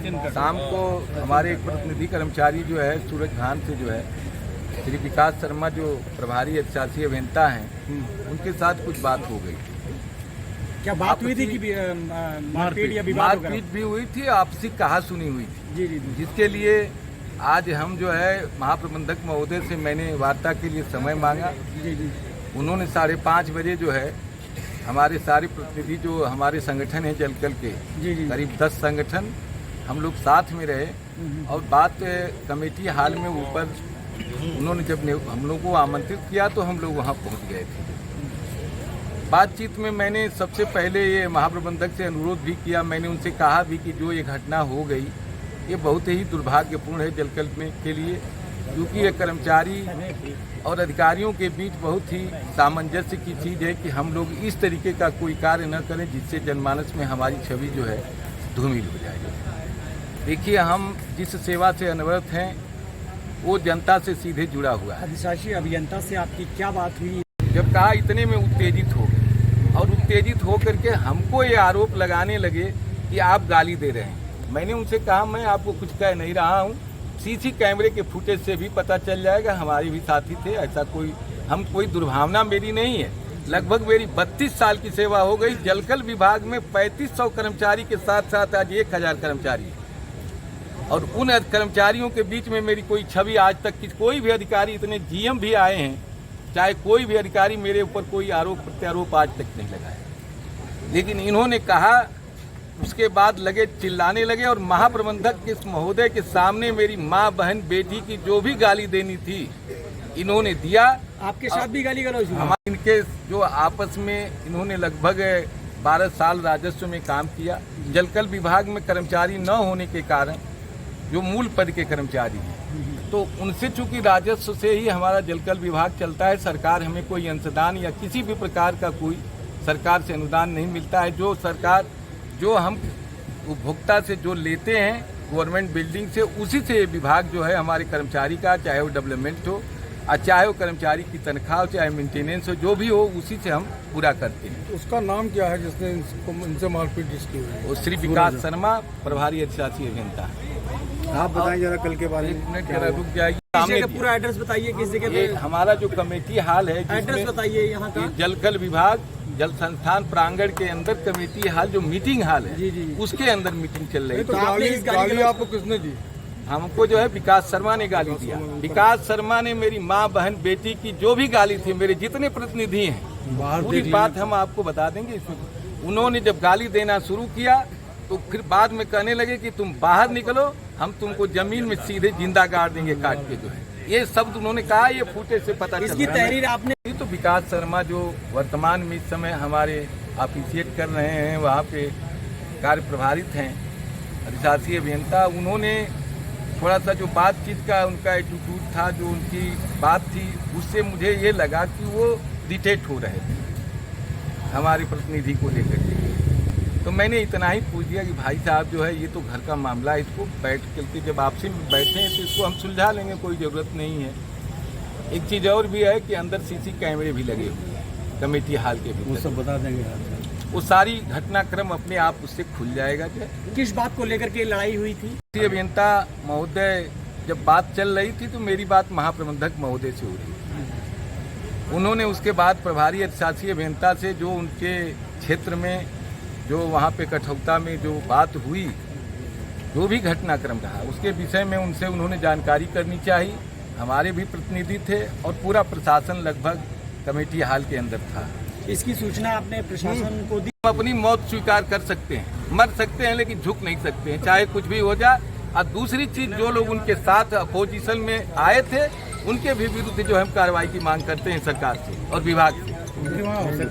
शाम को हमारे एक प्रतिनिधि कर्मचारी जो है सूरज भान से जो है श्री विकास शर्मा जो प्रभारी अधिशासी अभियंता हैं उनके साथ कुछ बात हो गई। क्या बात हुई थी कि मारपीट या विवाद वगैरह? मारपीट भी हुई थी, आपसी कहा सुनी हुई थी। जी जी जी। जिसके लिए आज हम जो है महाप्रबंधक महोदय से मैंने वार्ता के लिए समय मांगा। जी जी। उन्होंने 5:30 बजे जो है हमारे सारे प्रतिनिधि जो हमारे संगठन है जलकल के जी जी। करीब 10 संगठन हम लोग साथ में रहे और बात कमेटी हाल में ऊपर उन्होंने जब हम लोग को आमंत्रित किया तो हम लोग वहाँ पहुँच गए थे। बातचीत में मैंने सबसे पहले ये महाप्रबंधक से अनुरोध भी किया, मैंने उनसे कहा भी कि जो ये घटना हो गई ये बहुत ही दुर्भाग्यपूर्ण है जलकल में के लिए, क्योंकि ये कर्मचारी और अधिकारियों के बीच बहुत ही सामंजस्य की चीज़ है कि हम लोग इस तरीके का कोई कार्य न करें जिससे जनमानस में हमारी छवि जो है धूमिल हो जाए। देखिए, हम जिस सेवा से अनवरत हैं वो जनता से सीधे जुड़ा हुआ है। अधिशासी अभियंता से आपकी क्या बात हुई? जब कहा इतने में उत्तेजित हो गए और उत्तेजित हो करके हमको ये आरोप लगाने लगे कि आप गाली दे रहे हैं। मैंने उनसे कहा मैं आपको कुछ कह नहीं रहा हूँ, सीसी कैमरे के फुटेज से भी पता चल जाएगा, हमारे भी साथी थे, ऐसा कोई दुर्भावना मेरी नहीं है। लगभग मेरी 32 साल की सेवा हो गई। जलकल विभाग में 3500 कर्मचारी के साथ साथ आज 1000 कर्मचारी है और उन कर्मचारियों के बीच में मेरी कोई छवि आज तक की कोई भी अधिकारी, इतने जीएम भी आए हैं, चाहे कोई भी अधिकारी मेरे ऊपर कोई आरोप प्रत्यारोप आज तक नहीं लगाया। लेकिन इन्होंने कहा, उसके बाद लगे चिल्लाने लगे और महाप्रबंधक के महोदय के सामने मेरी माँ बहन बेटी की जो भी गाली देनी थी इन्होंने दिया। आपके साथ भी गाली गलौज हुआ? हमारे इनके जो आपस में इन्होंने लगभग 12 साल राजस्व में काम किया। जलकल विभाग में कर्मचारी न होने के कारण जो मूल पद के कर्मचारी हैं तो उनसे चूंकि राजस्व से ही हमारा जलकल विभाग चलता है, सरकार हमें कोई अंशदान या किसी भी प्रकार का कोई सरकार से अनुदान नहीं मिलता है। जो सरकार जो हम उपभोक्ता से जो लेते हैं गवर्नमेंट बिल्डिंग से, उसी से ये विभाग जो है हमारे कर्मचारी का, चाहे वो डेवलपमेंट हो और चाहे वो कर्मचारी की तनख्वाह हो, चाहे मेंटेनेंस हो, जो भी हो उसी से हम पूरा करते हैं। उसका नाम क्या है जिसने इनसे मारपीट जिसकी हुई? वो श्री विकास शर्मा प्रभारी अधिशासी अभियंता। आप बताएं जरा कल के बारे में। 1 मिनट जरा रुक जाइए। पूरा एड्रेस बताइए, किस जगह पे? हमारा जो कमेटी हाल है, एड्रेस बताइए यहाँ का। जलकल विभाग जल संस्थान प्रांगण के अंदर कमेटी हाल जो मीटिंग हाल है, जी जी, उसके अंदर मीटिंग चल रही तो है। गाली आपको किसने दी? हमको जो है विकास शर्मा ने गाली दिया। विकास शर्मा ने मेरी माँ बहन बेटी की जो भी गाली थी, मेरे जितने प्रतिनिधि हैं पूरी बात हम आपको बता देंगे इसमें। उन्होंने जब गाली देना शुरू किया तो फिर बाद में कहने लगे कि तुम बाहर निकलो, हम तुमको जमीन में सीधे जिंदा गाड़ देंगे काट के। जो है ये शब्द उन्होंने कहा, ये फुटेज से पता इसकी तहरीर आपने? तो विकास शर्मा जो वर्तमान में इस समय हमारे अप्रिशिएट कर रहे हैं, वहाँ पे कार्य प्रभारित हैं अधिशासी अभियंता, उन्होंने थोड़ा सा जो बातचीत का उनका एटीट्यूड था, जो उनकी बात थी, उससे मुझे ये लगा कि वो डिटेक्ट हो रहे थे हमारे प्रतिनिधि को लेकर के। तो मैंने इतना ही पूछ दिया कि भाई साहब जो है ये तो घर का मामला है, इसको बैठ करके जब आपसे बैठे हैं तो इसको हम सुलझा लेंगे, कोई ज़रूरत नहीं है। एक चीज़ और भी है कि अंदर सीसी कैमरे भी लगे हुए हैं कमेटी हाल के भीतर, वो सब बता देंगे। वो सारी घटनाक्रम अपने आप उससे खुल जाएगा। जो किस बात को लेकर के लड़ाई हुई थी? अभियंता महोदय जब बात चल रही थी तो मेरी बात महाप्रबंधक महोदय से हो रही थी। उन्होंने उसके बाद प्रभारी अधिशासी अभियंता से जो उनके क्षेत्र में जो वहाँ पे कठौता में जो बात हुई, जो भी घटनाक्रम रहा, उसके विषय में उनसे उन्होंने जानकारी करनी चाहिए। हमारे भी प्रतिनिधि थे और पूरा प्रशासन लगभग कमेटी हाल के अंदर था। इसकी सूचना आपने प्रशासन को दी? हम अपनी मौत स्वीकार कर सकते हैं, मर सकते हैं, लेकिन झुक नहीं सकते हैं, चाहे कुछ भी हो जाए। और दूसरी चीज, जो लोग उनके साथ अपोजिशन में आए थे उनके भी विरुद्ध जो हम कार्रवाई की मांग करते हैं सरकार से और विभाग से।